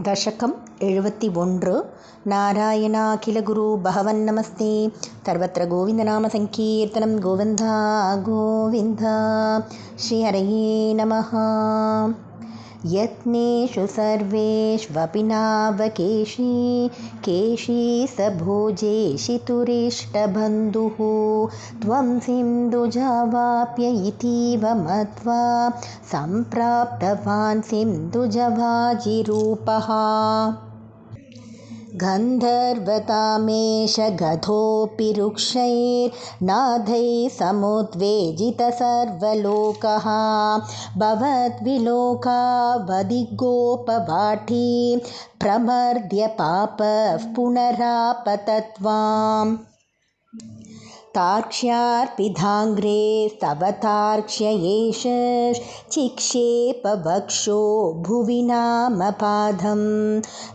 दशकं 71 नारायणाखिलगुरु भगवन्नमस्ते सर्वत्र गोविन्दनामसङ्कीर्तनं गोविन्दा गोविन्द श्रीहरये नमः। यत्नेषु सर्वेष्वपि नावकेशी केशी स भोजेशितुरिष्टबन्धुः त्वं सिन्धुजावाप्य इतीव मत्वा सम्प्राप्तवान् सिन्धुजवाजिरूपः। गन्धर्वतामेष गधोऽपि रुक्षैर्नाथैः समुद्वेजितः सर्वलोकः भवद्विलोकावधिगोपवाटी प्रमर्द्य पापः पुनरापतत्वाम्। तार्क्ष्यार्पिताङ्ग्रे स्तवतार्क्ष्य एष चिक्षेपवक्षो भुवि नामपादं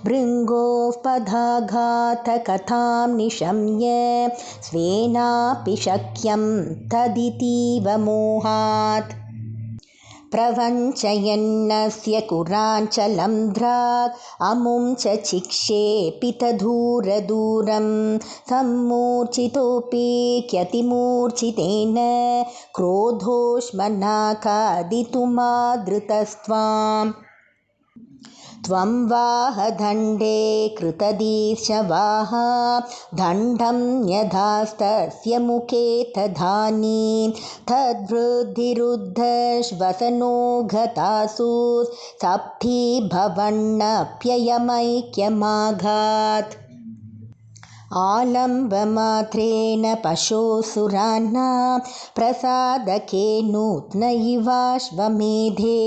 भृङ्गोः पदाघातकथां निशम्य स्वेनापि शक्यं तदितीव मोहात्। प्रवञ्चयन्नस्य कुराञ्चलं द्राक् अमुं च चिक्षेपितदूरदूरं सम्मूर्छितोऽपि क्यतिमूर्छितेन क्रोधोष्मन्नाकादितुमादृतस्त्वाम्। त्वं वाहदण्डे कृतदीर्षवाः दण्डं न्यधास्तस्य मुखे तदानीं तद्वृद्धिरुद्धश्वसनो गतासु सप्तीभवन्नप्ययमैक्यमाघात्। आलम्बमात्रेण पशोऽसुरान्ना प्रसादके नूत्न इवाश्वमेधे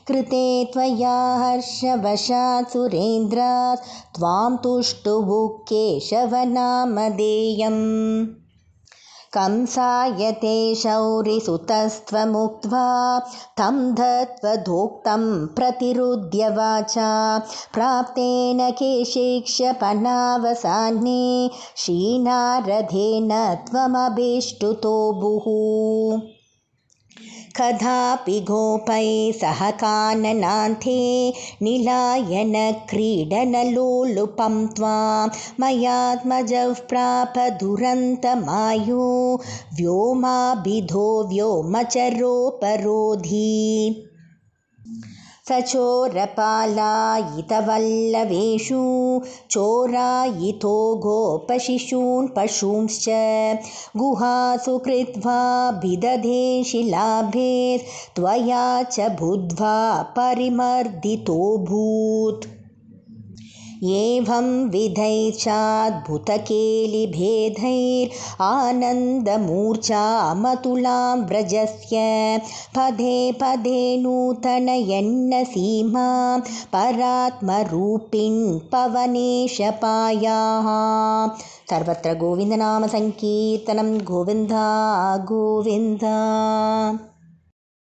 कृते त्वया हर्षवशात् सुरेन्द्राः त्वां तुष्टुवुः केशवनामधेयम्। कंसाय ते शौरिसुतस्त्वमुक्त्वा तं दत्वदोक्तं प्रतिरुध्य वाचा प्राप्तेन केशेक्षपणावसाने श्रीनारदेन त्वमभिष्टुतो भूः। कदापि गोपैः सह काननान्ते नीलायनक्रीडनलोलुपं त्वां मयात्मजः प्राप दुरन्तमायु व्योमाभिधो व्योमचरोपरोधी। सचोरपालायितवल्लवेषु चोरायितो गोपशिशून् पशूंश्च गुहासु कृत्वा बिदधे शिलाभे त्वया च बुद्ध्वा परिमर्दितोऽभूत्। एवं विधैश्चाद्भुतकेलिभेदैरानन्दमूर्छामतुलां व्रजस्य पदे पदे नूतनयन्न सीमां परात्मरूपिन् पवनेशपायाः। सर्वत्र गोविन्दनामसङ्कीर्तनं गोविन्दा गोविन्द।